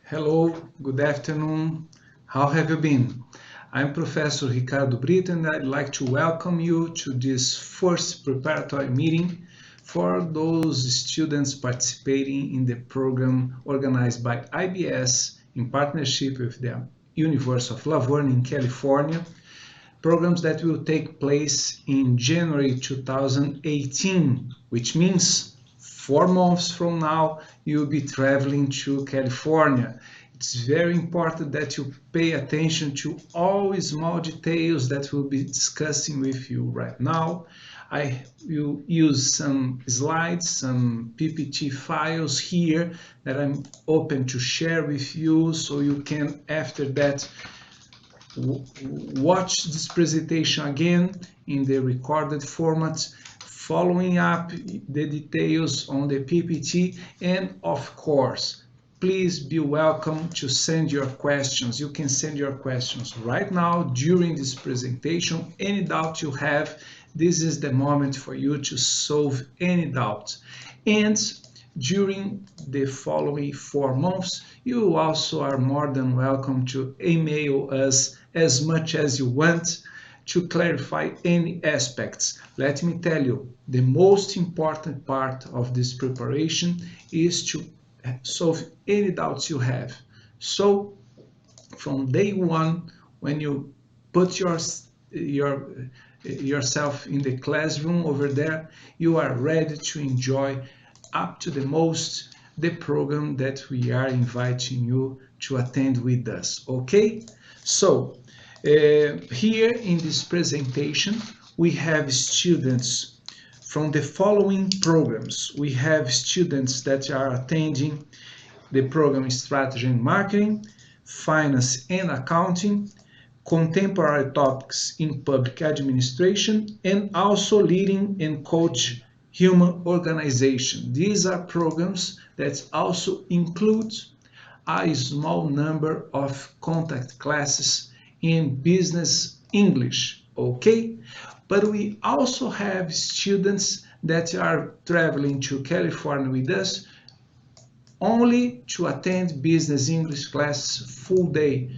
Hello, good afternoon. How have you been? I'm Professor Ricardo Brito and I'd like to welcome you to this first preparatory meeting for those students participating in the program organized by IBS in partnership with the University of Laverne in California, programs that will take place in January 2018, which means 4 months from now you'll be traveling to California. It's very important that you pay attention to all small details that we'll be discussing with you right now. I will use some slides, some PPT files here that I'm open to share with you so you can, after that, watch this presentation again in the recorded format, following up the details on the PPT, and of course, please be welcome to send your questions. You can send your questions right now during this presentation. Any doubt you have, this is the moment for you to solve any doubt. And during the following 4 months, you also are more than welcome to email us as much as you want to clarify any aspects. Let me tell you, the most important part of this preparation is to solve any doubts you have. So from day one, when you put yourself in the classroom over there, you are ready to enjoy up to the most the program that we are inviting you to attend with us. Okay, so here in this presentation we have students from the following programs. We have students that are attending the program Strategy and Marketing, Finance and Accounting, Contemporary Topics in Public Administration, and also Leading and Coach Human Organization. These are programs that also include a small number of contact classes in business English, okay? But we also have students that are traveling to California with us only to attend business English class full day,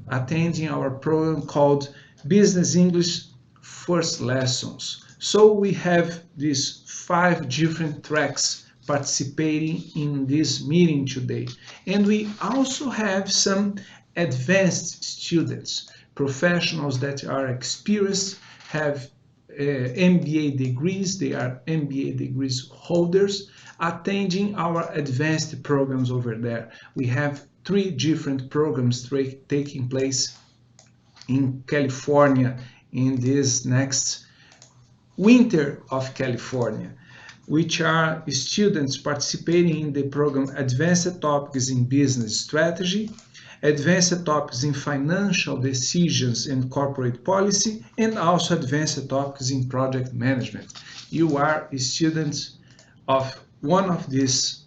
attending our program called Business English First Lessons. So we have these 5 different tracks participating in this meeting today. And we also have some advanced students, professionals that are experienced, have MBA degrees, they are MBA degrees holders, attending our advanced programs over there. We have 3 different programs taking place in California in this next winter of California, which are students participating in the program Advanced Topics in Business Strategy, Advanced Topics in Financial Decisions and Corporate Policy, and also Advanced Topics in Project Management. You are students of one of these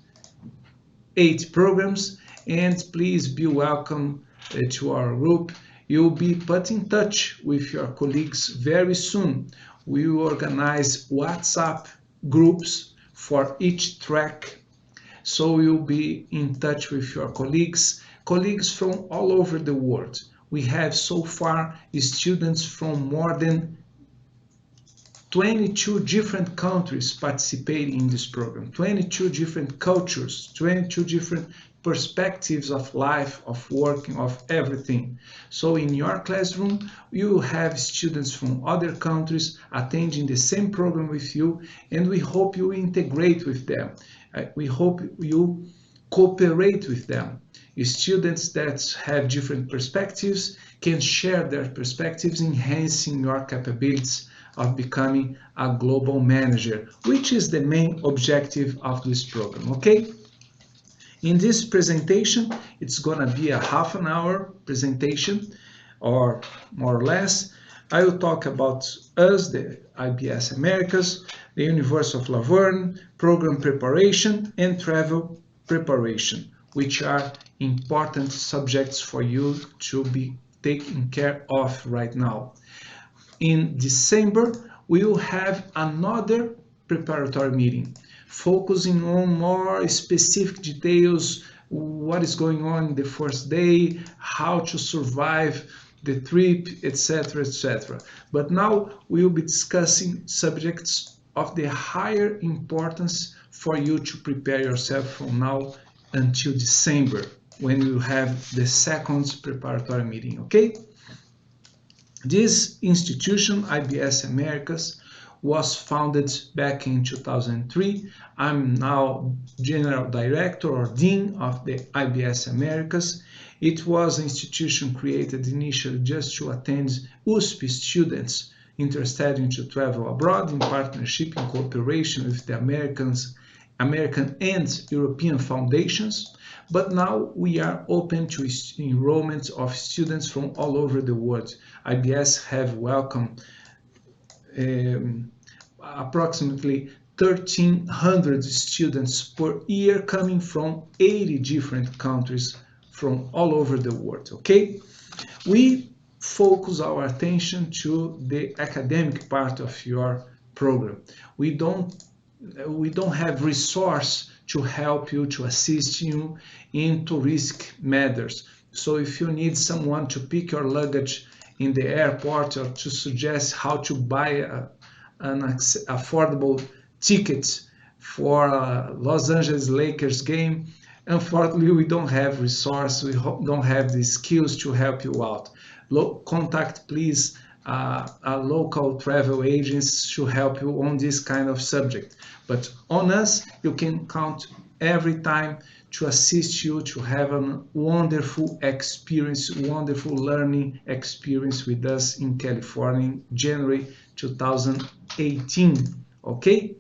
8 programs, and please be welcome to our group. You'll be put in touch with your colleagues very soon. We will organize WhatsApp groups for each track, so you'll be in touch with your colleagues from all over the world. We have so far students from more than 22 different countries participating in this program, 22 different cultures, 22 different perspectives of life, of working, of everything. So in your classroom, you have students from other countries attending the same program with you, and we hope you integrate with them. We hope you cooperate with them. Students that have different perspectives can share their perspectives, enhancing your capabilities of becoming a global manager, which is the main objective of this program, okay? In this presentation, it's gonna be a half an hour presentation, or more or less. I will talk about us, the IBS Americas, the University of Laverne, program preparation, and travel preparation, which are important subjects for you to be taken care of right now. In December, we will have another preparatory meeting focusing on more specific details what is going on the first day, how to survive the trip, etc., etc. But now we will be discussing subjects of the higher importance for you to prepare yourself from now until December, when you have the second preparatory meeting, okay? This institution, IBS Americas, was founded back in 2003. I'm now General Director or Dean of the IBS Americas. It was an institution created initially just to attend USP students interested in to travel abroad in partnership and cooperation with the American and European foundations. But now we are open to enrollment of students from all over the world. IBS have welcomed approximately 1,300 students per year coming from 80 different countries from all over the world, okay? We focus our attention to the academic part of your program. We don't have resource to help you, to assist you in touristic matters. So if you need someone to pick your luggage in the airport or to suggest how to buy an affordable ticket for a Los Angeles Lakers game, unfortunately we don't have resource, we don't have the skills to help you out. Contact please a local travel agents to help you on this kind of subject. But on us, you can count every time to assist you to have a wonderful experience, wonderful learning experience with us in California in January 2018. Okay?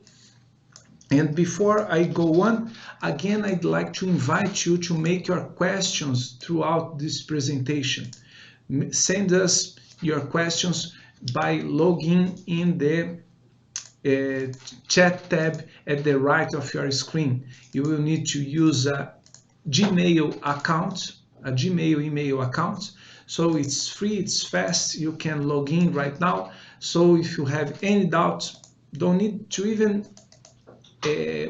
And before I go on, again, I'd like to invite you to make your questions throughout this presentation. Send us your questions by logging in the chat tab at the right of your screen. You will need to use a Gmail account, a Gmail email account. So it's free, it's fast, you can log in right now. So if you have any doubt, don't need to even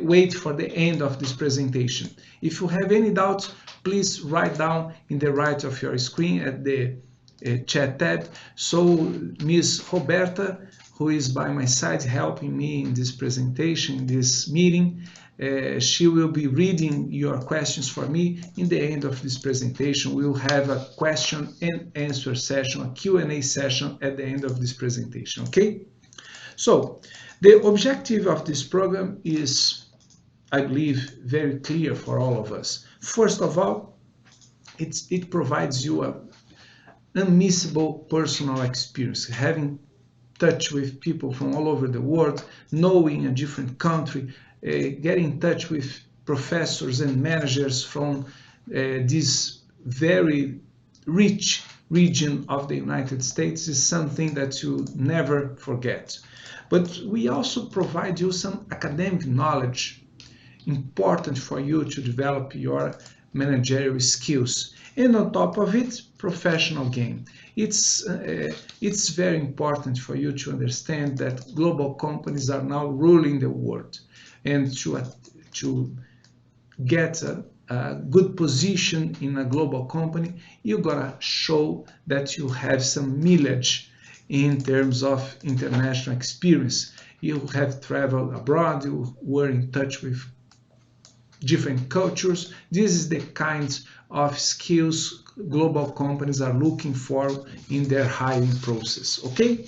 wait for the end of this presentation. If you have any doubt, please write down in the right of your screen at the chat tab. So Ms. Roberta, who is by my side helping me in this presentation, this meeting, she will be reading your questions for me. In the end of this presentation, we will have a question and answer session, a Q&A session at the end of this presentation, okay? So the objective of this program is, I believe, very clear for all of us. First of all, it provides you a unmissable personal experience, having touch with people from all over the world, knowing a different country, get in touch with professors and managers from this very rich region of the United States is something that you never forget. But we also provide you some academic knowledge important for you to develop your managerial skills. And on top of it, professional gain. It's very important for you to understand that global companies are now ruling the world, and to get a good position in a global company, you gotta show that you have some mileage in terms of international experience. You have traveled abroad, you were in touch with different cultures. This is the kind of skills global companies are looking for in their hiring process, okay?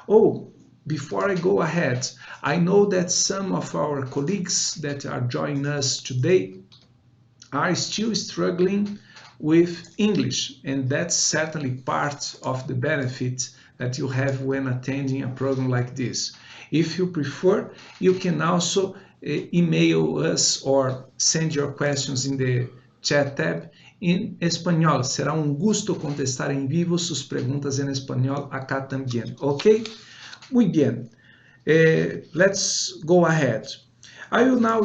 Oh, before I go ahead, I know that some of our colleagues that are joining us today are still struggling with English, and that's certainly part of the benefit that you have when attending a program like this. If you prefer, you can also email us or send your questions in the chat tab em espanhol. Será un gusto contestar en vivo sus preguntas en español acá también. Okay? Muy bien. Let's go ahead. I will now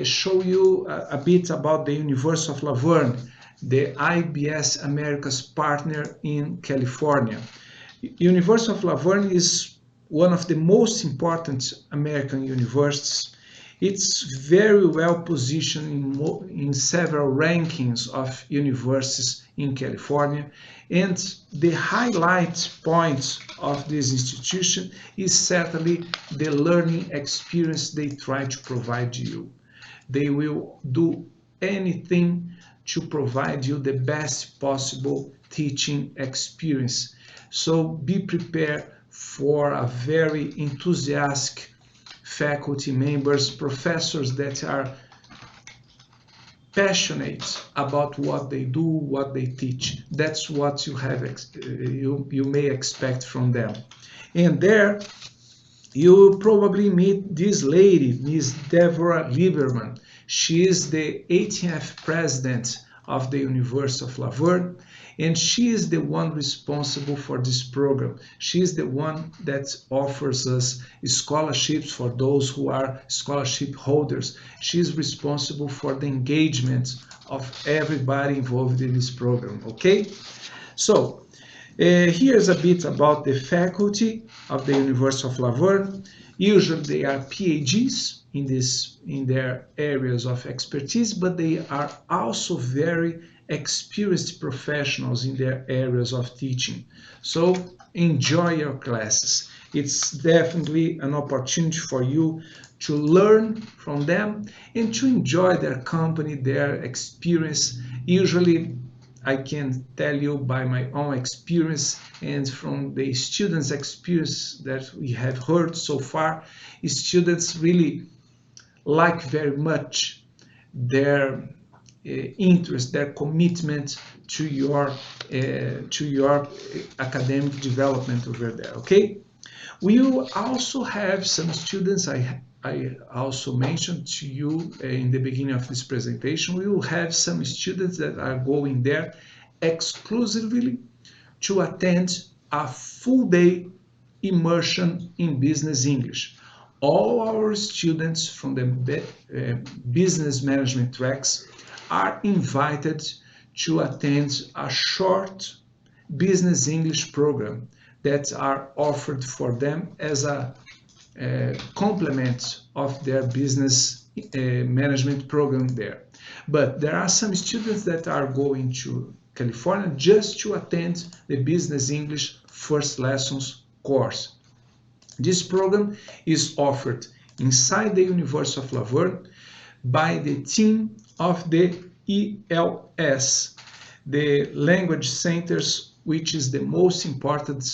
show you a bit about the University of La Verne, the IBS Americas partner in California. University of La Verne is one of the most important American universities. It's very well positioned in several rankings of universities in California. And the highlight point of this institution is certainly the learning experience they try to provide you. They will do anything to provide you the best possible teaching experience. So be prepared for a very enthusiastic faculty members, professors that are passionate about what they do, what they teach. That's what you may expect from them. And there you will probably meet this lady, Miss Deborah Lieberman. She is the 18th president of the University of Laverne, and she is the one responsible for this program. She is the one that offers us scholarships for those who are scholarship holders. She is responsible for the engagement of everybody involved in this program, okay? So, here's a bit about the faculty of the University of Laverne. Usually they are PhDs in their areas of expertise, but they are also very experienced professionals in their areas of teaching. So enjoy your classes. It's definitely an opportunity for you to learn from them and to enjoy their company, their experience. Usually I can tell you by my own experience and from the students' experience that we have heard so far, students really like very much their interest, their commitment to your academic development over there. Okay, we will also have some students. I also mentioned to you in the beginning of this presentation, we will have some students that are going there exclusively to attend a full day immersion in business English. All our students from the business management tracks are invited to attend a short business English program that are offered for them as a complement of their business management program there. But there are some students that are going to California just to attend the Business English First Lessons course. This program is offered inside the University of Laverne by the team of the ELS, the Language Centers, which is the most important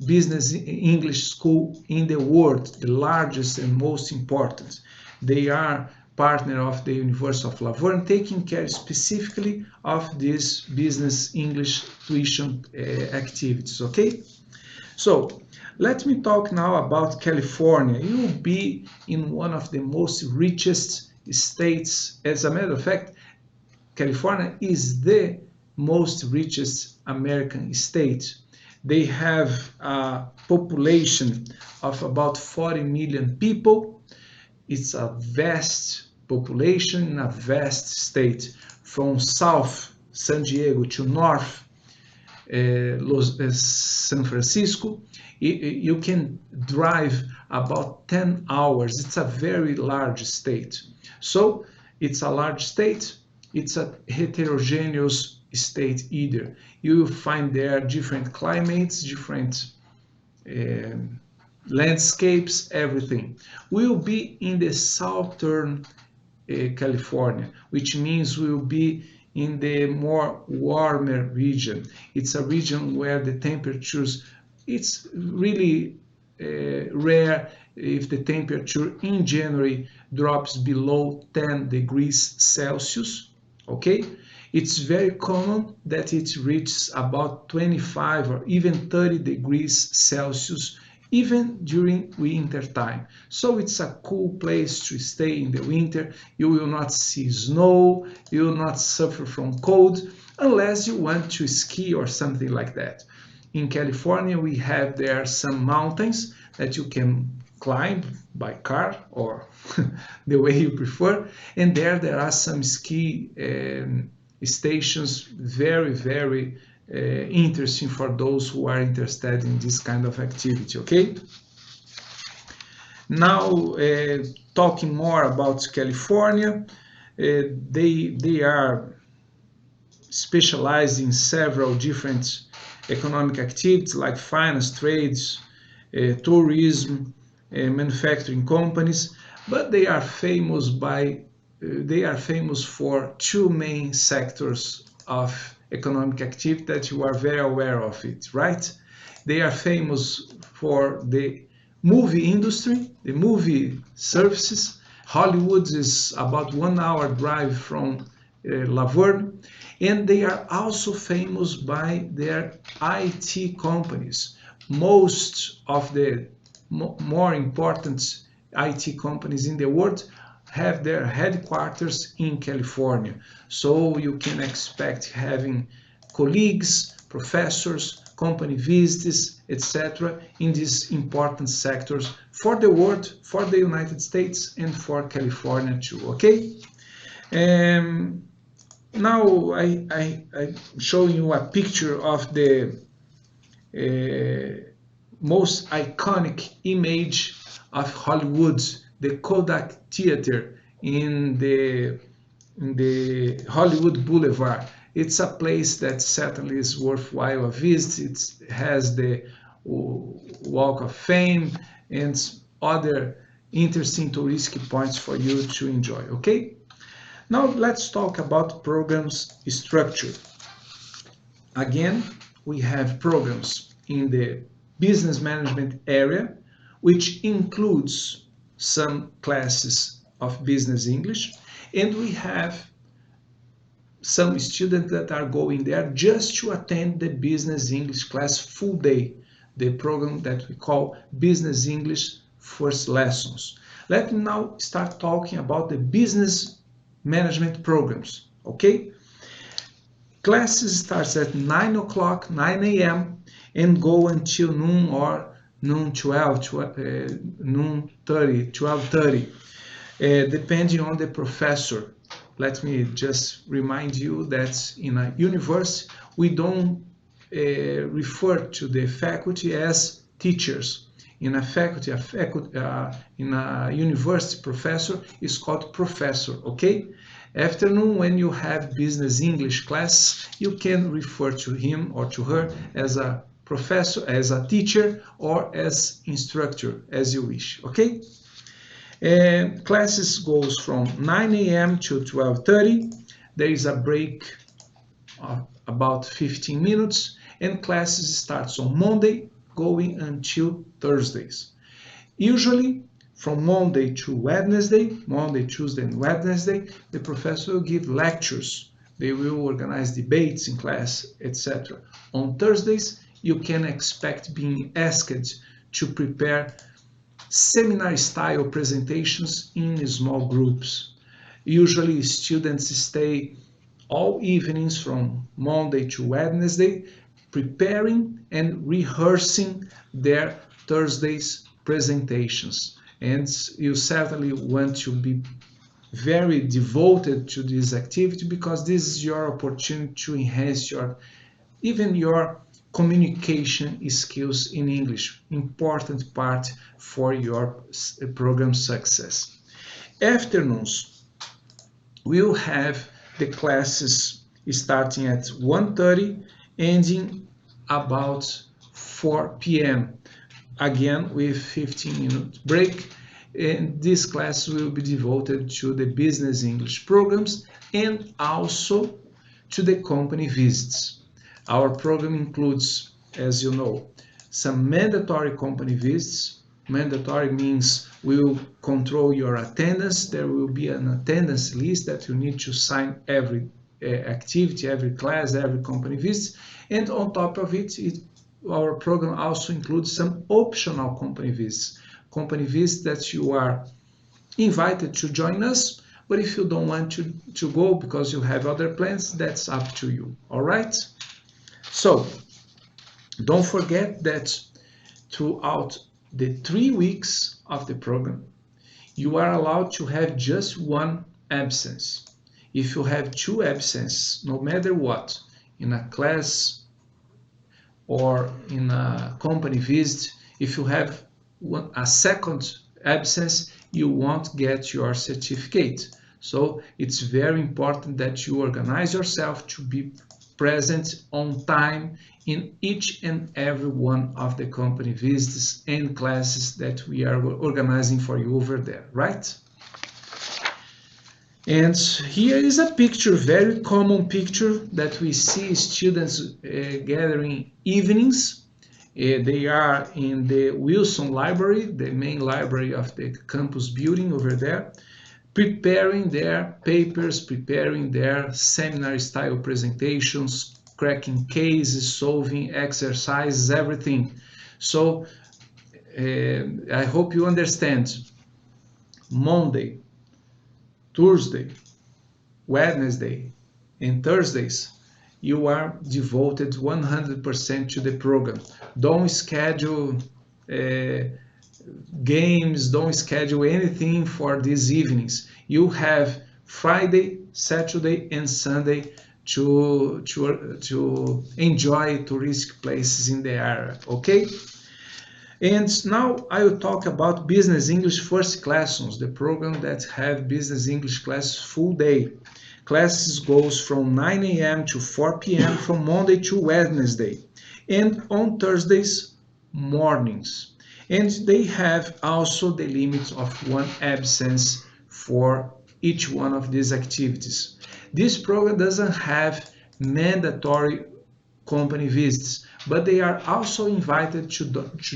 business English school in the world, the largest and most important. They are partner of the University of Laverne, taking care specifically of these business English tuition activities, okay? So let me talk now about California. You will be in one of the most richest states. As a matter of fact, California is the most richest American state. They have a population of about 40 million people. It's a vast population in a vast state. From south San Diego to north San Francisco, you can drive about 10 hours. It's a very large state. So it's a large state. It's a heterogeneous state either. You will find there different climates, different landscapes, everything. We will be in the southern California, which means we will be in the more warmer region. It's a region where the temperatures, it's really rare if the temperature in January drops below 10 degrees Celsius, okay? It's very common that it reaches about 25 or even 30 degrees Celsius even during winter time. So it's a cool place to stay in the winter. You will not see snow, you will not suffer from cold unless you want to ski or something like that. In California, we have there some mountains that you can climb by car or the way you prefer. And there are some ski stations, very interesting for those who are interested in this kind of activity, okay? Now, talking more about California, they are specialized in several different economic activities like finance, trades, tourism, manufacturing companies, but they are famous for two main sectors of economic activity that you are very aware of it, right? They are famous for the movie industry, the movie services. Hollywood is about 1 hour drive from Laverne, and they are also famous by their IT companies. Most of the more important IT companies in the world have their headquarters in California. So you can expect having colleagues, professors, company visits, etc. in these important sectors for the world, for the United States, and for California too, okay? Um, Now I'm showing you a picture of the most iconic image of Hollywood, the Kodak Theater in the Hollywood Boulevard. It's a place that certainly is worthwhile a visit. It has the Walk of Fame and other interesting touristic points for you to enjoy, okay? Now let's talk about programs structure. Again, we have programs in the business management area, which includes some classes of business English, and we have some students that are going there just to attend the business English class full day, the program that we call Business English First Lessons. Let me now start talking about the business management programs, okay? Classes starts at 9 o'clock, 9 a.m. and go until noon or noon 12:30, depending on the professor. Let me just remind you that in a university, we don't refer to the faculty as teachers. In in a university, professor is called professor, okay? Afternoon, when you have business English class, you can refer to him or to her as a professor, as a teacher, or as instructor, as you wish, okay? Classes goes from 9 a.m. to 12:30. There is a break of about 15 minutes, and classes starts on Monday going until Thursdays. Usually from Monday to Wednesday, Monday, Tuesday, and Wednesday, the professor will give lectures. They will organize debates in class, etc. On Thursdays, you can expect being asked to prepare seminar-style presentations in small groups. Usually, students stay all evenings from Monday to Wednesday preparing and rehearsing their Thursday's presentations. And you certainly want to be very devoted to this activity because this is your opportunity to enhance even your communication skills in English, important part for your program success. Afternoons, we'll have the classes starting at 1:30, ending about 4 p.m. Again, with 15-minute break. And this class will be devoted to the business English programs and also to the company visits. Our program includes, as you know, some mandatory company visits. Mandatory means we will control your attendance. There will be an attendance list that you need to sign every activity, every class, every company visit. And on top of it, our program also includes some optional company visits. Company visits that you are invited to join us, but if you don't want to go because you have other plans, that's up to you, all right? So don't forget that throughout the 3 weeks of the program, you are allowed to have just one absence. If you have two absences, no matter what, in a class or in a company visit, if you have a second absence, you won't get your certificate. So it's very important that you organize yourself to be present on time in each and every one of the company visits and classes that we are organizing for you over there, right? And here is a picture, very common picture that we see students gathering evenings. They are in the Wilson Library, the main library of the campus building over there, preparing their papers, preparing their seminar-style presentations, cracking cases, solving exercises, everything. So I hope you understand. Monday, Tuesday, Wednesday, and Thursdays, you are devoted 100% to the program. Don't schedule games, don't schedule anything for these evenings. You have Friday, Saturday, and Sunday to enjoy touristic places in the area, okay? And now I will talk about Business English First Classrooms, the program that have Business English class full day. Classes goes from 9 a.m. to 4 p.m. from Monday to Wednesday, and on Thursdays mornings. And they have also the limit of one absence for each one of these activities. This program doesn't have mandatory company visits, but they are also invited to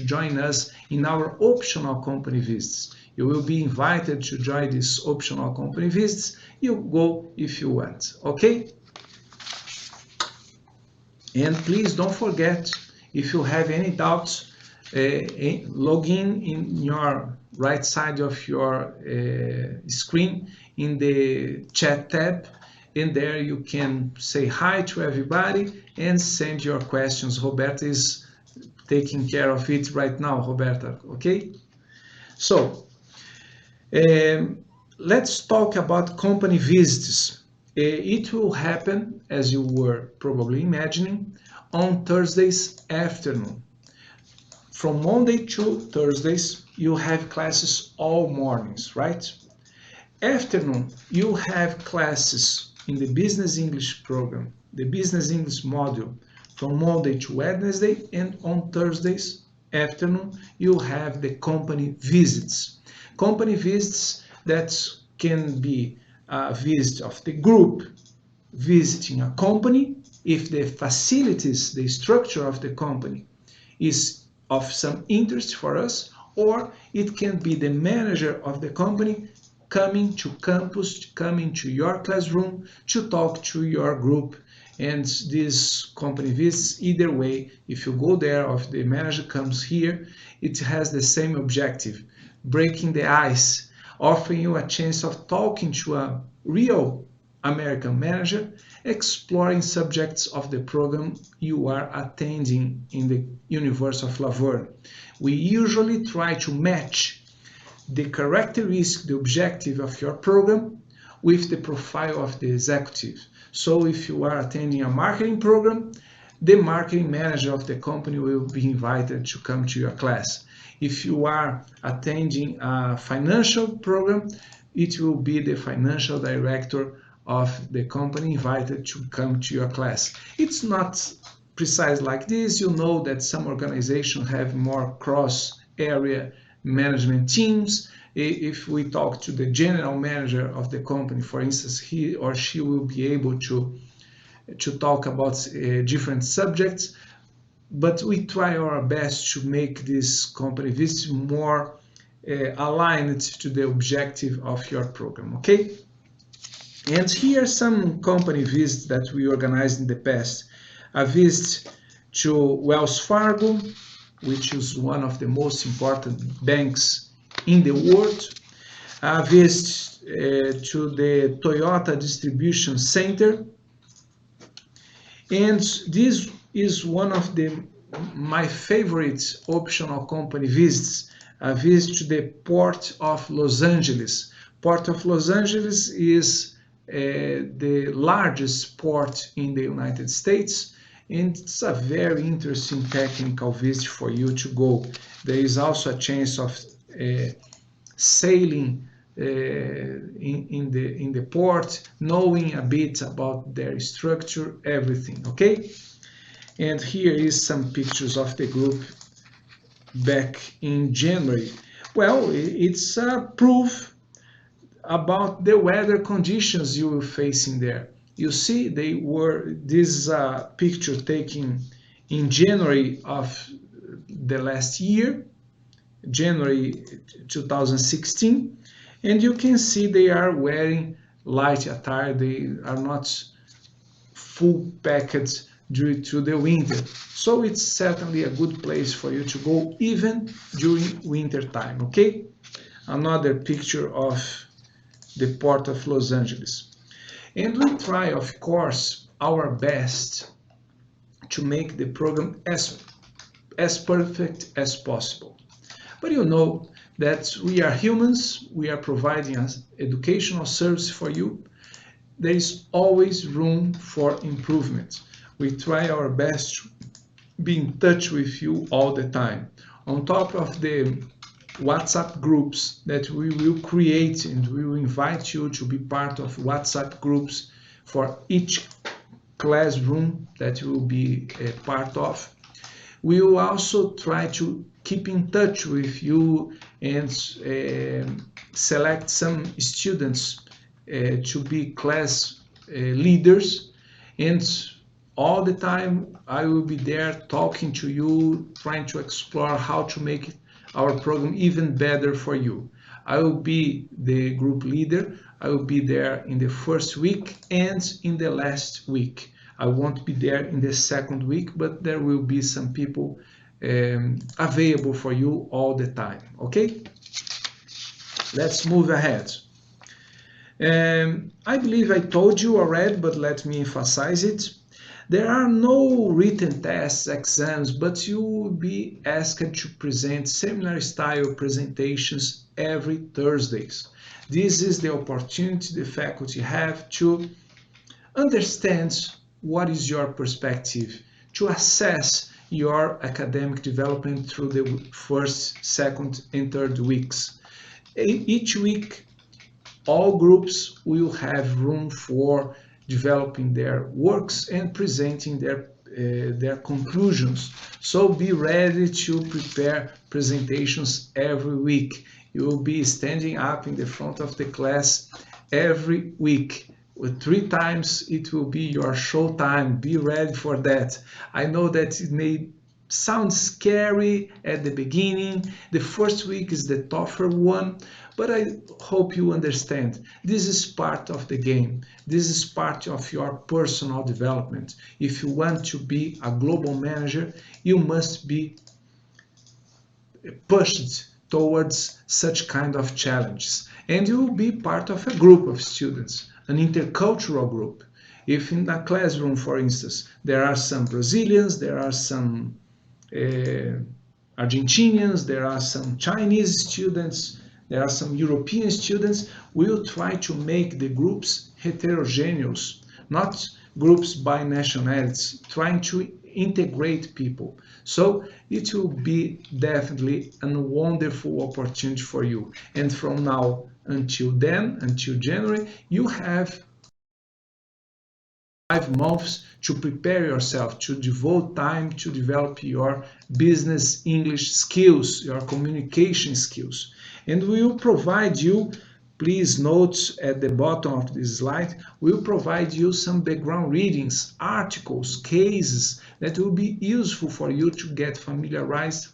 join us in our optional company visits. You will be invited to join these optional company visits. You go if you want, okay? And please don't forget, if you have any doubts, log in your right side of your screen in the chat tab, and there you can say hi to everybody and send your questions. Roberta is taking care of it right now, Roberta, okay? So, let's talk about company visits. It will happen, as you were probably imagining, on Thursdays afternoon. From Monday to Thursdays, you have classes all mornings, right? Afternoon, you have classes in the Business English program, the Business English module, from Monday to Wednesday, and on Thursdays afternoon, you have the company visits. Company visits that can be a visit of the group, visiting a company, if the facilities, the structure of the company is of some interest for us, or it can be the manager of the company coming to campus, coming to your classroom to talk to your group. And these company visits, either way, if you go there or if the manager comes here, it has the same objective, breaking the ice, offering you a chance of talking to a real American manager, exploring subjects of the program you are attending in the University of Laverne. We usually try to match the characteristic, the objective of your program with the profile of the executive. So if you are attending a marketing program, the marketing manager of the company will be invited to come to your class. If you are attending a financial program, it will be the financial director of the company invited to come to your class. It's not precise like this. You know that some organizations have more cross-area management teams. If we talk to the general manager of the company, for instance, he or she will be able to talk about different subjects, but we try our best to make this company visit more aligned to the objective of your program, okay? And here are some company visits that we organized in the past. A visit to Wells Fargo, which is one of the most important banks in the world. A visit to the Toyota Distribution Center. And this is one of my favorite optional company visits, a visit to the Port of Los Angeles. Port of Los Angeles is the largest port in the United States, and it's a very interesting technical visit for you to go. There is also a chance of sailing in the port, knowing a bit about their structure, everything, okay? And here is some pictures of the group back in January. Well, it's a proof about the weather conditions you will face in there. You see, this picture taken in January of the last year, January 2016, and you can see they are wearing light attire. They are not full packed due to the winter. So it's certainly a good place for you to go even during winter time, okay? Another picture of the port of Los Angeles. And we try, of course, our best to make the program as perfect as possible. But you know that we are humans, we are providing an educational service for you. There is always room for improvement. We try our best to be in touch with you all the time. On top of the WhatsApp groups that we will create, and we will invite you to be part of WhatsApp groups for each classroom that you will be a part of. We will also try to keep in touch with you and select some students to be class leaders, and all the time I will be there talking to you, trying to explore how to make our program even better for you. I will be the group leader. I will be there in the first week and in the last week. I won't be there in the second week, but there will be some people available for you all the time, okay? Let's move ahead. I believe I told you already, but let me emphasize it. There are no written tests, exams, but you will be asked to present seminar-style presentations every Thursdays. This is the opportunity the faculty have to understand what is your perspective, to assess your academic development through the first, second, and third weeks. Each week, all groups will have room for developing their works and presenting their conclusions. So be ready to prepare presentations every week. You will be standing up in the front of the class every week. With 3 times it will be your show time. Be ready for that. I know that it may sound scary at the beginning. The first week is the tougher one, but I hope you understand. This is part of the game. This is part of your personal development. If you want to be a global manager, you must be pushed towards such kind of challenges. And you will be part of a group of students, an intercultural group. If in a classroom, for instance, there are some Brazilians, there are some Argentinians, there are some Chinese students, there are some European students, we will try to make the groups heterogeneous, not groups by nationalities, trying to integrate people. So it will be definitely a wonderful opportunity for you. And from now until then, until January, you have 5 months to prepare yourself, to devote time to develop your business English skills, your communication skills. And we will provide you, please note at the bottom of this slide, we'll provide you some background readings, articles, cases that will be useful for you to get familiarized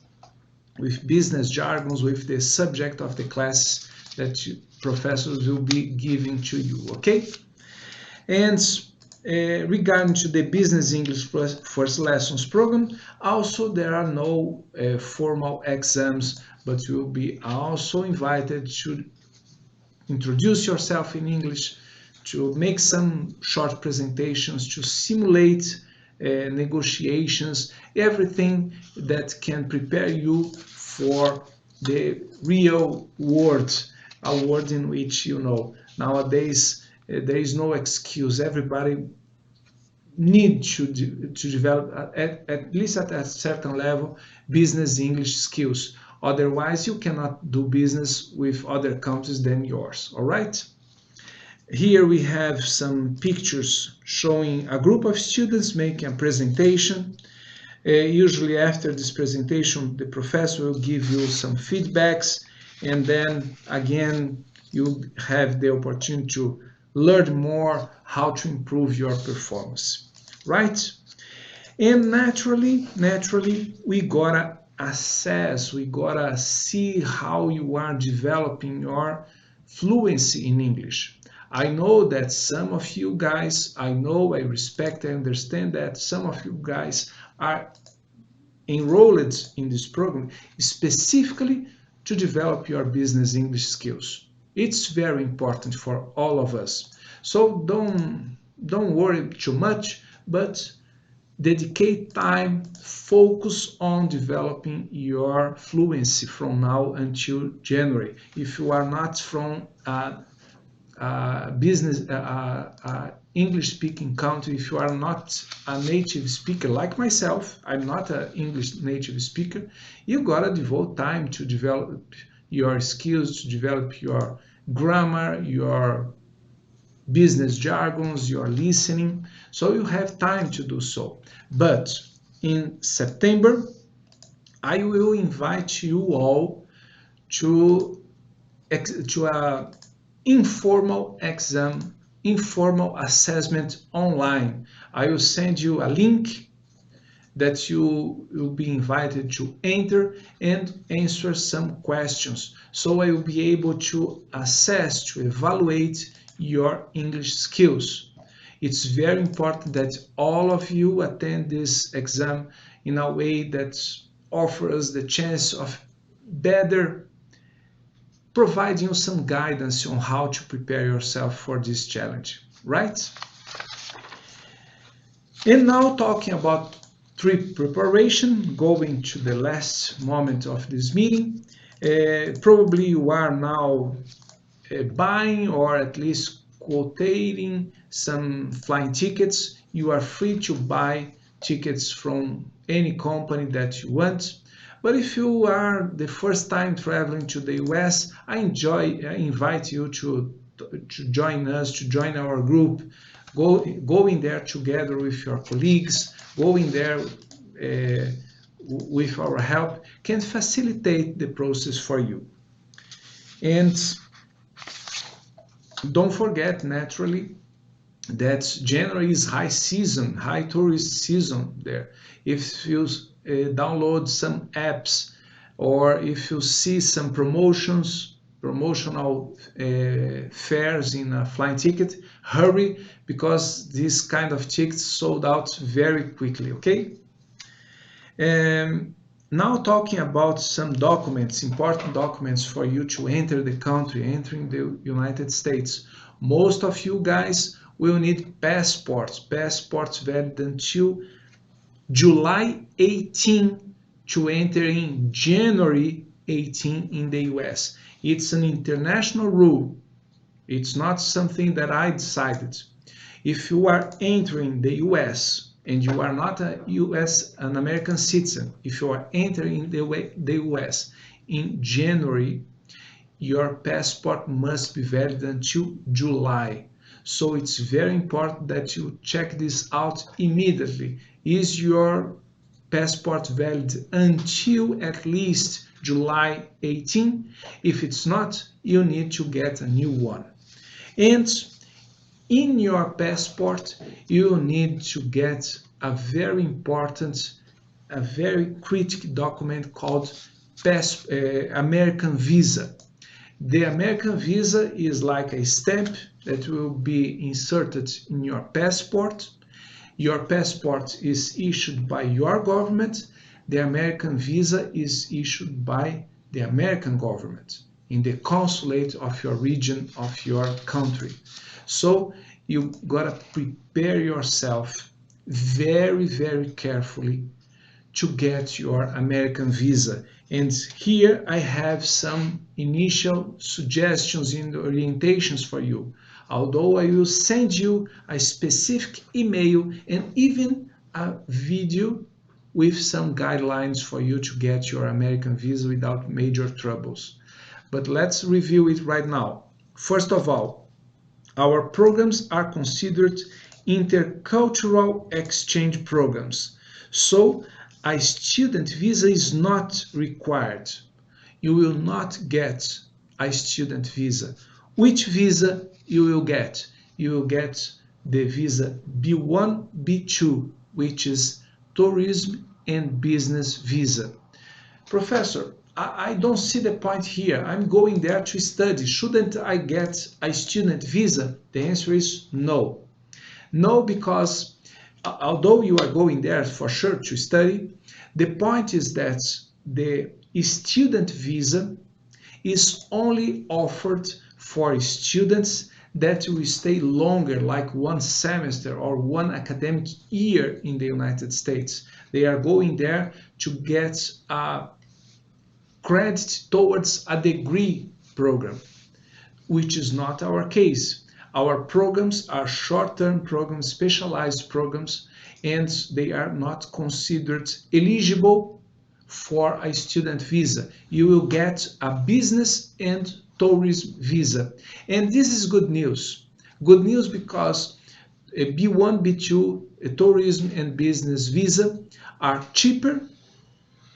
with business jargons, with the subject of the class that professors will be giving to you, okay? And regarding to the Business English First Lessons program, also there are no formal exams, but you will be also invited to introduce yourself in English, to make some short presentations, to simulate negotiations, everything that can prepare you for the real world, a world in which, you know, nowadays there is no excuse. Everybody needs to develop, at least at a certain level, business English skills. Otherwise, you cannot do business with other countries than yours, all right? Here we have some pictures showing a group of students making a presentation. Usually after this presentation, the professor will give you some feedbacks, and then again, you have the opportunity to learn more how to improve your performance, right? And naturally, we gotta assess, we gotta see how you are developing your fluency in English. I know that some of you guys, I know, I respect, I understand that some of you guys are enrolled in this program specifically to develop your business English skills. It's very important for all of us. So don't worry too much, but dedicate time, focus on developing your fluency from now until January. If you are not from business English speaking country, if you are not a native speaker like myself, I'm not an English native speaker, you gotta devote time to develop your skills, to develop your grammar, your business jargons, your listening, so you have time to do so. But in September, I will invite you all to a informal exam, informal assessment online. I will send you a link that you will be invited to enter and answer some questions. So I will be able to assess, to evaluate your English skills. It's very important that all of you attend this exam in a way that offers the chance of better providing you some guidance on how to prepare yourself for this challenge, right? And now talking about trip preparation, going to the last moment of this meeting, probably you are now buying or at least quotating some flying tickets. You are free to buy tickets from any company that you want. But if you are the first time traveling to the US, I invite you to join us, to join our group, going there together with your colleagues, going there with our help can facilitate the process for you. And don't forget, naturally, that January is high season, high tourist season there. If you download some apps or if you see some promotional fares in a flight ticket, hurry, because this kind of tickets sold out very quickly, okay? Now talking about some documents, important documents for you to enter the country, entering the United States. Most of you guys will need passports valid until July 18 to enter in January 18 in the US. It's an international rule. It's not something that I decided. If you are entering the US and you are not an American citizen, if you are entering the US in January, your passport must be valid until July. So it's very important that you check this out immediately. Is your passport valid until at least July 18? If it's not, you need to get a new one. And in your passport, you need to get a very important, a very critical document called American visa. The American visa is like a stamp that will be inserted in your passport. Your passport is issued by your government. The American visa is issued by the American government in the consulate of your region, of your country. So you gotta prepare yourself very, very carefully to get your American visa. And here I have some initial suggestions and orientations for you. Although I will send you a specific email and even a video with some guidelines for you to get your American visa without major troubles. But let's review it right now. First of all, our programs are considered intercultural exchange programs. So a student visa is not required. You will not get a student visa. Which visa you will get? You will get the visa B1, B2, which is tourism and business visa. Professor, I don't see the point here. I'm going there to study. Shouldn't I get a student visa? The answer is no. No, because although you are going there for sure to study, the point is that the student visa is only offered for students that will stay longer, like one semester or one academic year in the United States. They are going there to get a credit towards a degree program, which is not our case. Our programs are short-term programs, specialized programs, and they are not considered eligible for a student visa. You will get a business and tourism visa. And this is good news. Good news because a B1, B2, a tourism and business visa are cheaper,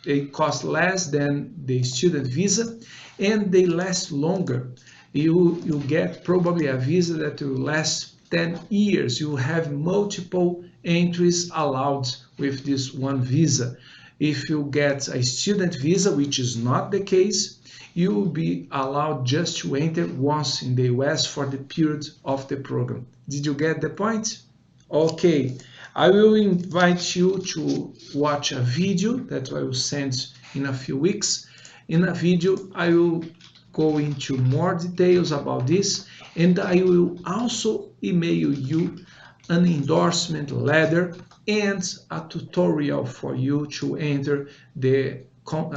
they cost less than the student visa, and they last longer. You get probably a visa that will last 10 years. You have multiple entries allowed with this one visa. If you get a student visa, which is not the case, you will be allowed just to enter once in the US for the period of the program. Did you get the point? Okay, I will invite you to watch a video that I will send in a few weeks. In a video, I will go into more details about this, and I will also email you an endorsement letter and a tutorial for you to enter the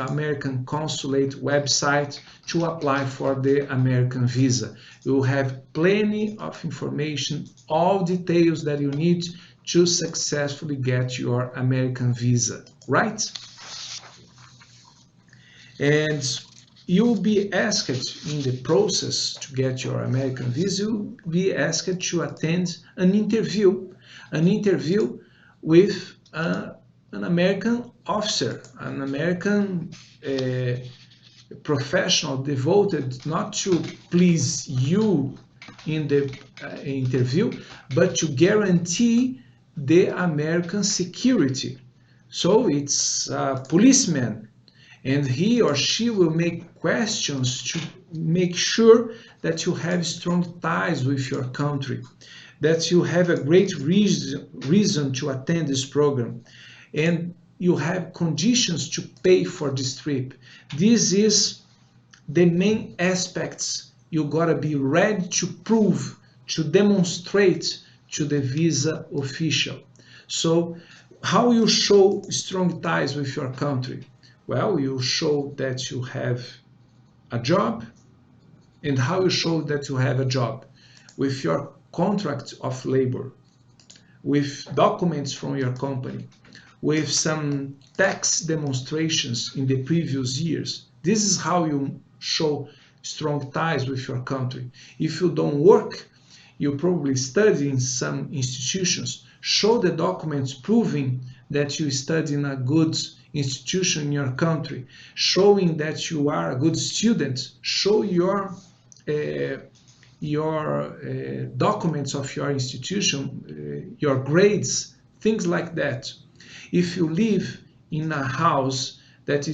American Consulate website to apply for the American visa. You will have plenty of information, all details that you need to successfully get your American visa, right? And you'll be asked in the process to get your American visa, you'll be asked to attend an interview with an American officer, an American professional devoted not to please you in the interview, but to guarantee the American security. So it's a policeman, and he or she will make questions to make sure that you have strong ties with your country, that you have a great reason to attend this program, and you have conditions to pay for this trip. This is the main aspects you gotta be ready to prove, to demonstrate to the visa official. So how you show strong ties with your country? Well, you show that you have a job. And how you show that you have a job? With your contract of labor, with documents from your company, with some tax demonstrations in the previous years. This is how you show strong ties with your country. If you don't work, you probably study in some institutions. Show the documents proving that you study in a good institution in your country, showing that you are a good student. Show your documents of your institution, your grades, things like that. If you live in a house that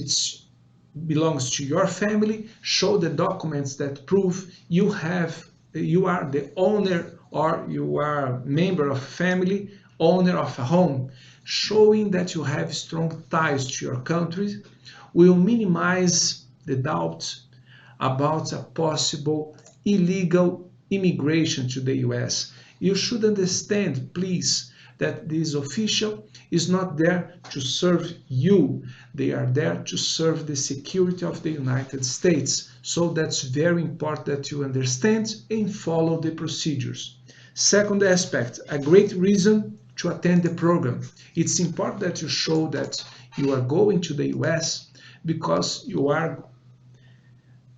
belongs to your family, show the documents that prove you are the owner or you are a member of a family, owner of a home. Showing that you have strong ties to your country will minimize the doubt about a possible illegal immigration to the US. You should understand, please, that this official is not there to serve you. They are there to serve the security of the United States. So that's very important that you understand and follow the procedures. Second aspect, a great reason to attend the program. It's important that you show that you are going to the US because you are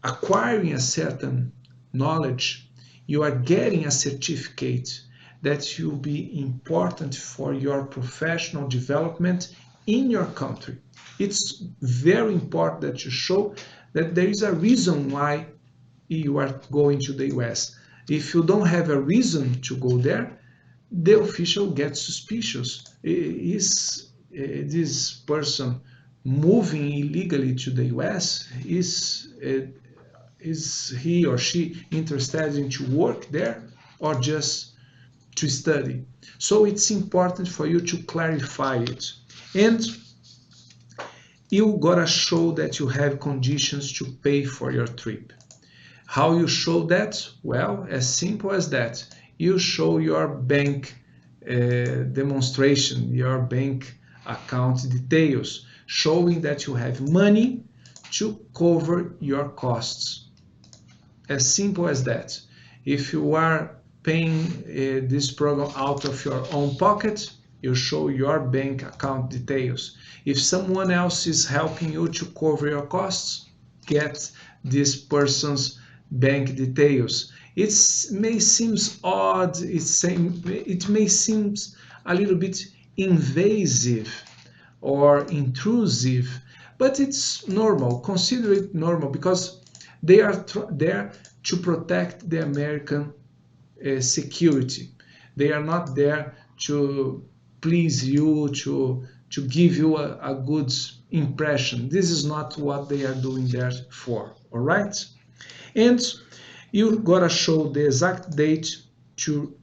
acquiring a certain knowledge, you are getting a certificate that will be important for your professional development in your country. It's very important that you show that there is a reason why you are going to the US. If you don't have a reason to go there, the official gets suspicious. Is this person moving illegally to the US? Is he or she interested in to work there or just to study? So it's important for you to clarify it. And you gotta show that you have conditions to pay for your trip. How you show that? Well, as simple as that. You show your bank demonstration, your bank account details, showing that you have money to cover your costs. As simple as that. If you are paying this program out of your own pocket, you show your bank account details. If someone else is helping you to cover your costs, get this person's bank details. It may seem odd, it may seem a little bit invasive or intrusive, but it's normal. Consider it normal because they are there to protect the American security. They are not there to please you, to give you a good impression. This is not what they are doing there for, all right? And you gotta show the exact date to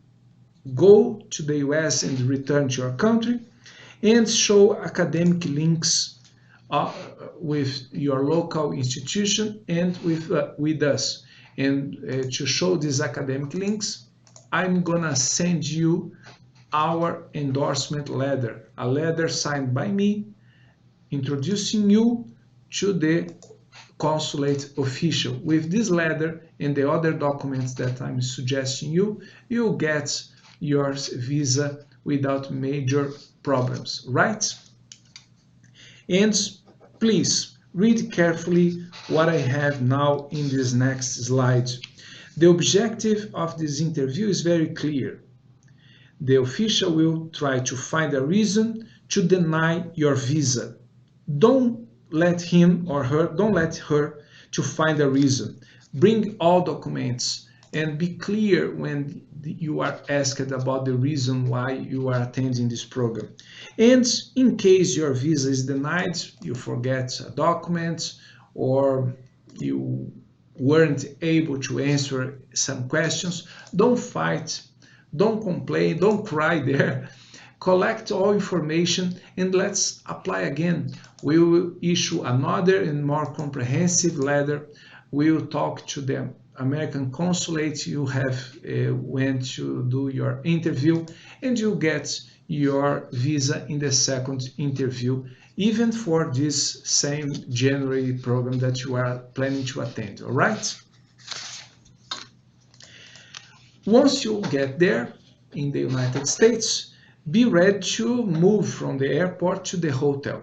go to the US and return to your country, and show academic links with your local institution and with us. And to show these academic links, I'm gonna send you our endorsement letter, a letter signed by me introducing you to the consulate official. With this letter and the other documents that I'm suggesting you, you'll get your visa without major problems, right? And please read carefully what I have now in this next slide. The objective of this interview is very clear. The official will try to find a reason to deny your visa. Don't let her to find a reason. Bring all documents and be clear when you are asked about the reason why you are attending this program. And in case your visa is denied, you forget a document or you weren't able to answer some questions, don't fight, don't complain, don't cry there. Collect all information and let's apply again. We will issue another and more comprehensive letter. We will talk to the American consulate you have went to do your interview, and you get your visa in the second interview, even for this same January program that you are planning to attend, all right? Once you get there in the United States, be ready to move from the airport to the hotel.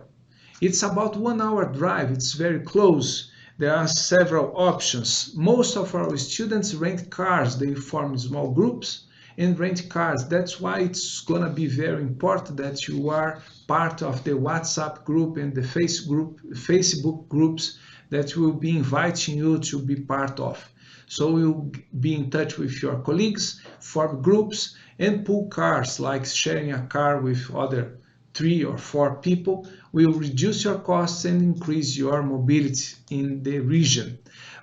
It's about 1 hour drive, it's very close. There are several options. Most of our students rent cars, they form small groups and rent cars. That's why it's gonna be very important that you are part of the WhatsApp group and the Facebook groups that will be inviting you to be part of. So you'll be in touch with your colleagues, form groups, and pool cars, like sharing a car with other 3 or 4 people will reduce your costs and increase your mobility in the region.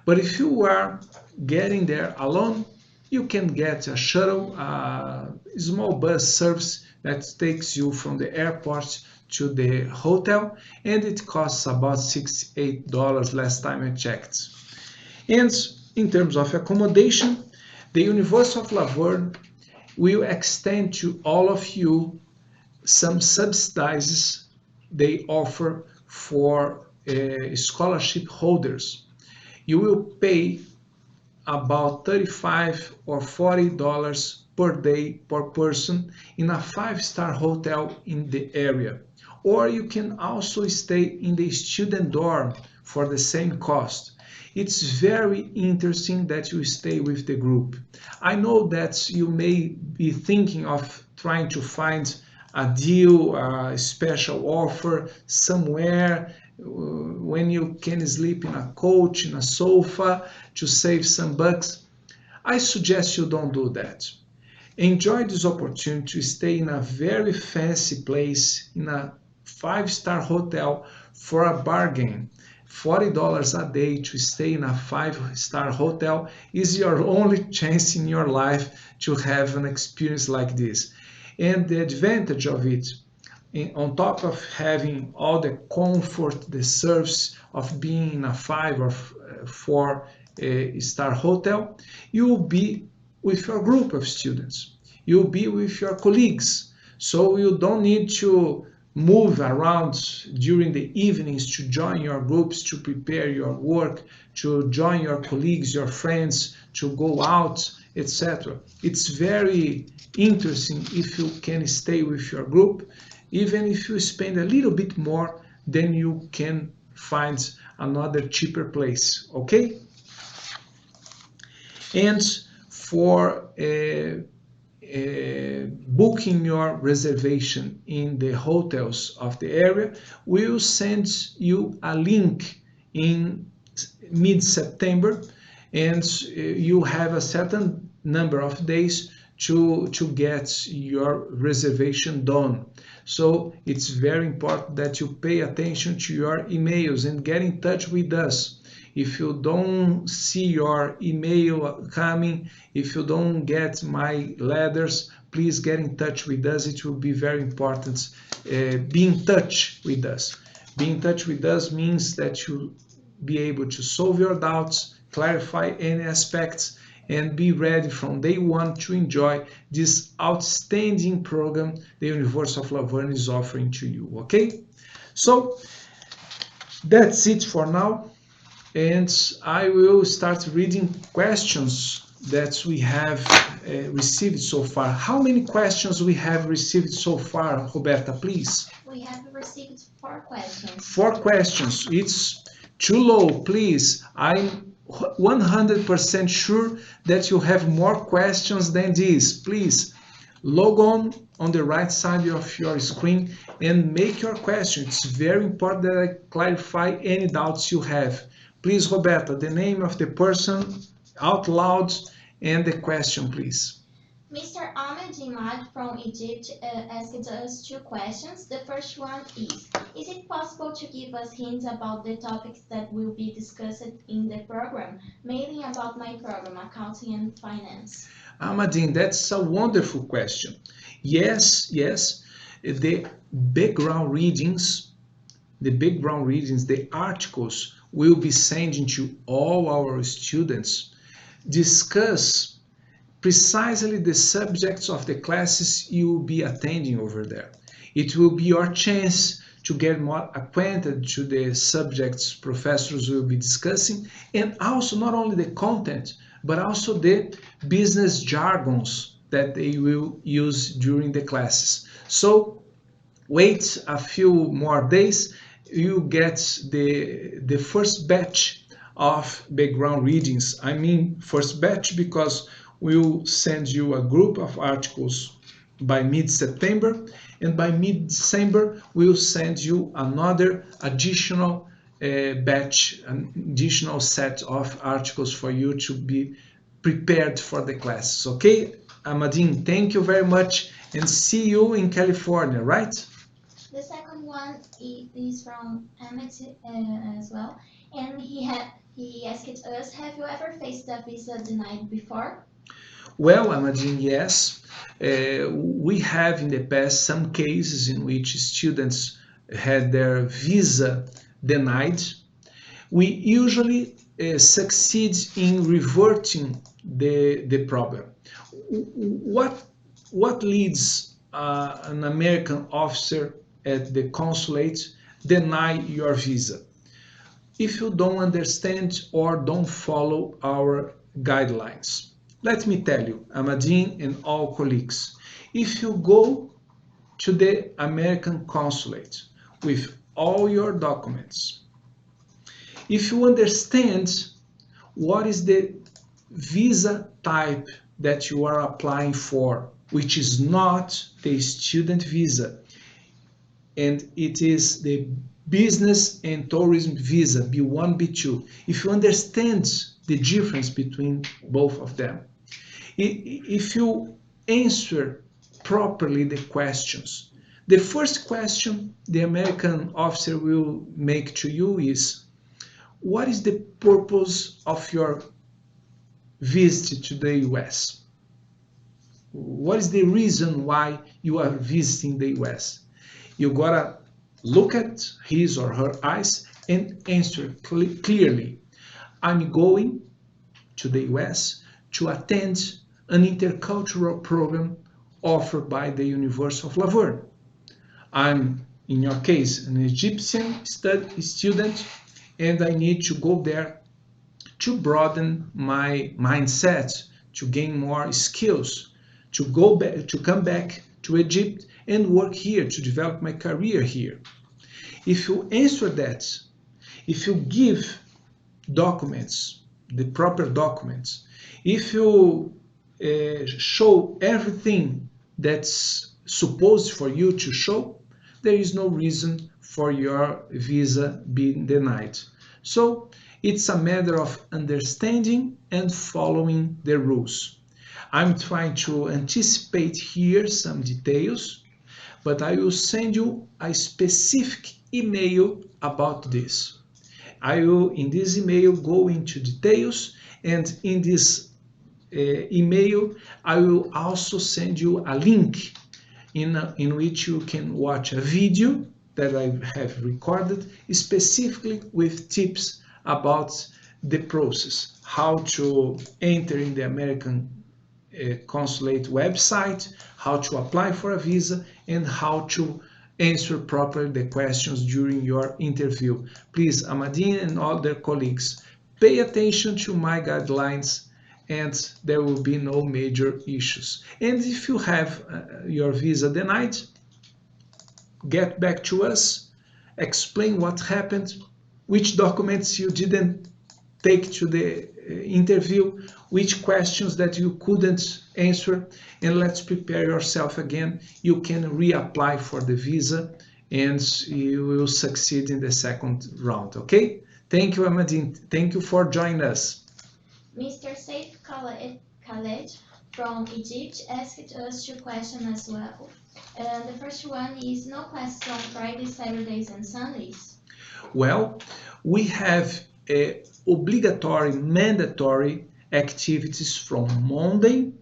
But if you are getting there alone, you can get a shuttle, a small bus service that takes you from the airport to the hotel, and it costs about $68 last time I checked. And in terms of accommodation, the University of Laverne will extend to all of you some subsidies they offer for scholarship holders. You will pay about $35 or $40 per day per person in a 5-star hotel in the area. Or you can also stay in the student dorm for the same cost. It's very interesting that you stay with the group. I know that you may be thinking of trying to find a deal, a special offer somewhere when you can sleep in a couch, in a sofa to save some bucks. I suggest you don't do that. Enjoy this opportunity to stay in a very fancy place in a 5-star hotel for a bargain. $40 a day to stay in a 5-star hotel is your only chance in your life to have an experience like this. And the advantage of it, on top of having all the comfort, the service of being in a 5 or 4-star hotel, you will be with your group of students. You'll be with your colleagues. So you don't need to move around during the evenings to join your groups, to prepare your work, to join your colleagues, your friends, to go out, etc. It's very interesting if you can stay with your group. Even if you spend a little bit more, then you can find another cheaper place, okay? And for booking your reservation in the hotels of the area, we'll send you a link in mid-September, and you have a certain number of days to get your reservation done. So it's very important that you pay attention to your emails and get in touch with us. If you don't see your email coming, if you don't get my letters, please get in touch with us. It will be very important. Be in touch with us. Be in touch with us means that you'll be able to solve your doubts, clarify any aspects, and be ready from day one to enjoy this outstanding program the University of La Verne is offering to you, okay? So that's it for now, and I will start reading questions that we have received so far. How many questions we have received so far, Roberta, please? We have received 4 questions. 4 questions. It's too low, please. I'm 100% sure that you have more questions than this. Please log on the right side of your screen and make your question. It's very important that I clarify any doubts you have. Please, Roberta, the name of the person out loud and the question, please. Mr. Ahmed Imad from Egypt asked us 2 questions. The first one is it possible to give us hints about the topics that will be discussed in the program, mainly about my program, Accounting and Finance? Ahmadine, that's a wonderful question. Yes, the background readings, the articles will be sending to all our students discuss precisely the subjects of the classes you will be attending over there. It will be your chance to get more acquainted to the subjects professors will be discussing, and also not only the content, but also the business jargons that they will use during the classes. So wait a few more days, you get the first batch of background readings. I mean first batch because we'll send you a group of articles by mid-September, and by mid-December we'll send you another additional batch, an additional set of articles for you to be prepared for the classes. Okay, Amadine, thank you very much, and see you in California, right? The second one is from Ahmed as well, and he asked us, have you ever faced a visa denied before? Well, Amadine, yes. We have in the past some cases in which students had their visa denied. We usually succeed in reverting the problem. What leads an American officer at the consulate deny your visa? If you don't understand or don't follow our guidelines. Let me tell you, Amadine and all colleagues, if you go to the American consulate with all your documents, if you understand what is the visa type that you are applying for, which is not the student visa, and it is the business and tourism visa, B1, B2. If you understand the difference between both of them, if you answer properly the questions, the first question the American officer will make to you is, what is the purpose of your visit to the US? What is the reason why you are visiting the US? You gotta look at his or her eyes and answer clearly. I'm going to the US to attend an intercultural program offered by the University of Laverne. I'm, in your case, an Egyptian student, and I need to go there to broaden my mindset, to gain more skills, to go back, to come back to Egypt and work here, to develop my career here. If you answer that, if you give documents, the proper documents, if you show everything that's supposed for you to show, there is no reason for your visa being denied. So it's a matter of understanding and following the rules. I'm trying to anticipate here some details, but I will send you a specific email about this. I will, in this email, go into details, and in this email, I will also send you a link in which you can watch a video that I have recorded specifically with tips about the process, how to enter in the American consulate website, how to apply for a visa, and how to answer properly the questions during your interview. Please, Amadine and other colleagues, pay attention to my guidelines and there will be no major issues. And if you have your visa denied, get back to us, explain what happened, which documents you didn't take to the interview, which questions that you couldn't answer, and let's prepare yourself again. You can reapply for the visa and you will succeed in the second round, okay? Thank you, Amadine. Thank you for joining us. Mr. Saif Khaled from Egypt asked us two questions as well. The first one is no classes on Fridays, Saturdays, and Sundays. Well, we have obligatory, mandatory activities from Monday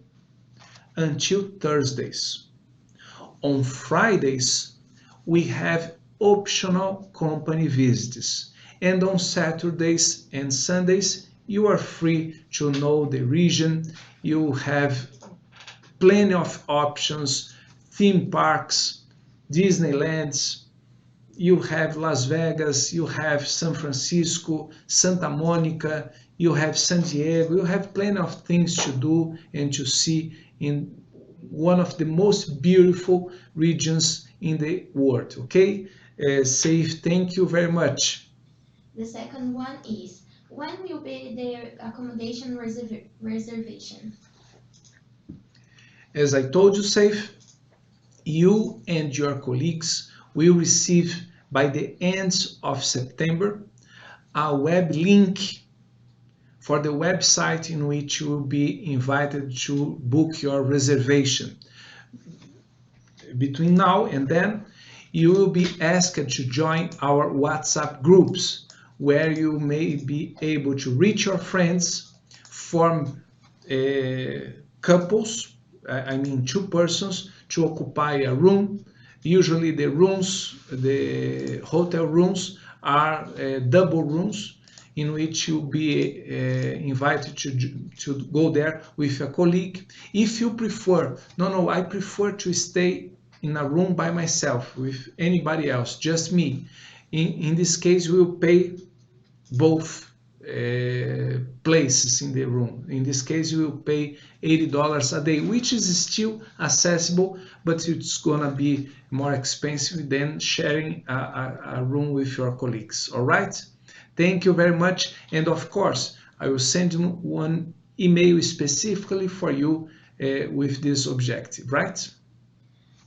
until Thursdays. On Fridays, we have optional company visits. And on Saturdays and Sundays, you are free to know the region. You have plenty of options, theme parks, Disneylands. You have Las Vegas, you have San Francisco, Santa Monica, you have San Diego. You have plenty of things to do and to see in one of the most beautiful regions in the world. Okay, Safe, thank you very much. The second one is, when will be the accommodation reservation? As I told you, Safe, you and your colleagues will receive by the end of September a web link for the website in which you will be invited to book your reservation. Between now and then, you will be asked to join our WhatsApp groups where you may be able to reach your friends, form couples, I mean two persons, to occupy a room. Usually the hotel rooms are double rooms in which you'll be invited to go there with a colleague. If you prefer, no, I prefer to stay in a room by myself with anybody else, just me. In this case, we will pay both places in the room. In this case, you will pay $80 a day, which is still accessible, but it's gonna be more expensive than sharing a room with your colleagues. All right? Thank you very much. And of course, I will send you one email specifically for you with this objective, right?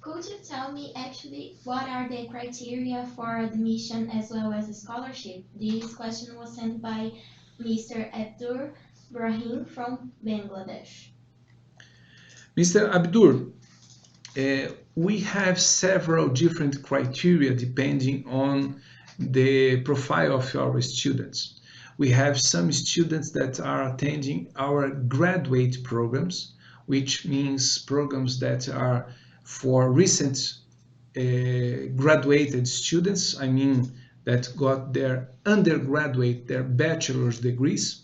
Could you tell me actually what are the criteria for admission as well as a scholarship? This question was sent by Mr. Abdur Brahim from Bangladesh. Mr. Abdur, we have several different criteria depending on the profile of our students. We have some students that are attending our graduate programs, which means programs that are for recent graduated students, I mean that got their undergraduate, their bachelor's degrees.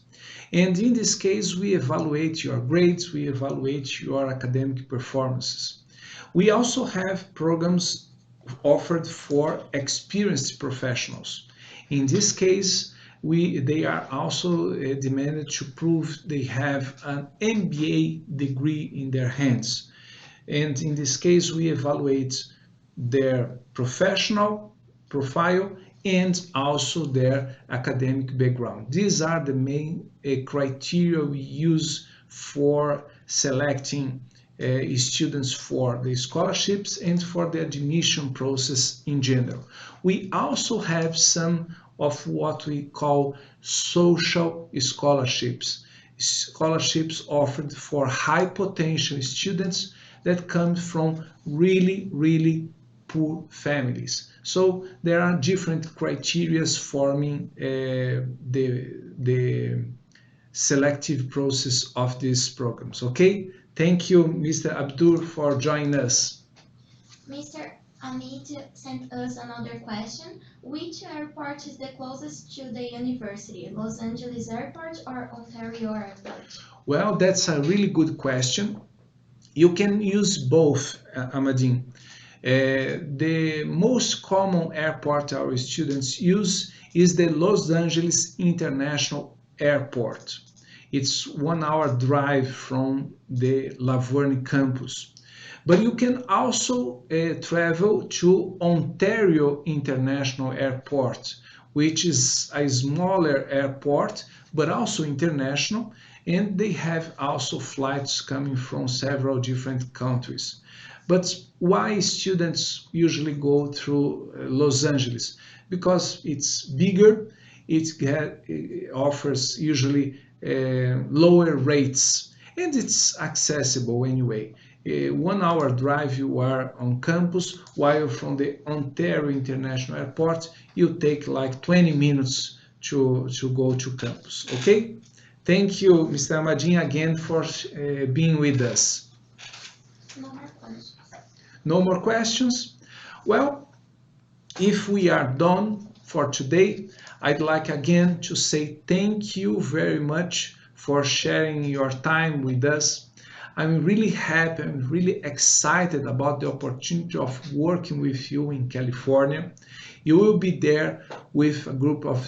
And in this case, we evaluate your grades, we evaluate your academic performances. We also have programs offered for experienced professionals. In this case, they are also demanded to prove they have an MBA degree in their hands. And in this case, we evaluate their professional profile and also their academic background. These are the main criteria we use for selecting students for the scholarships and for the admission process in general. We also have some of what we call social scholarships, scholarships offered for high potential students that come from really poor families. So there are different criteria forming the selective process of these programs. Okay, thank you, Mr. Abdur, for joining us. Mr. Amit sent us another question. Which airport is the closest to the university, Los Angeles Airport or Ontario Airport? Well, that's a really good question. You can use both, Amadine. The most common airport our students use is the Los Angeles International Airport. It's 1 hour drive from the La Verne campus. But you can also travel to Ontario International Airport, which is a smaller airport, but also international, and they have also flights coming from several different countries. But why students usually go through Los Angeles? Because it's bigger, it offers usually lower rates, and it's accessible anyway. 1 hour drive you are on campus, while from the Ontario International Airport you take like 20 minutes to go to campus. Okay? Thank you, Mr. Amadin, again for being with us. No more questions. No more questions? Well, if we are done for today, I'd like again to say thank you very much for sharing your time with us. I'm really happy, I'm really excited about the opportunity of working with you in California. You will be there with a group of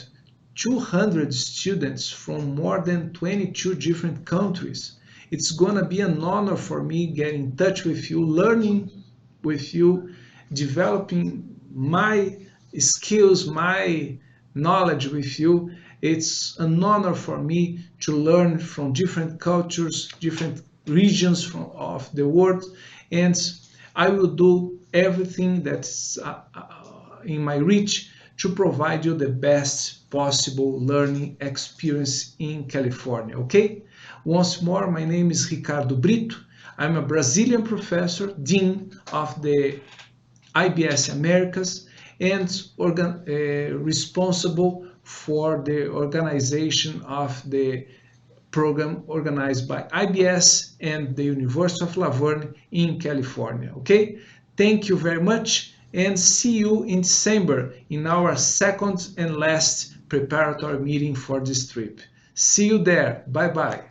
200 students from more than 22 different countries. It's gonna be an honor for me getting in touch with you, learning with you, developing my skills, my knowledge with you. It's an honor for me to learn from different cultures, different regions of the world, and I will do everything that's in my reach to provide you the best possible learning experience in California, okay? Once more, my name is Ricardo Brito. I'm a Brazilian professor, Dean of the IBS Americas, and responsible for the organization of the program organized by IBS and the University of La Verne in California. Okay? Thank you very much and see you in December in our second and last preparatory meeting for this trip. See you there. Bye bye.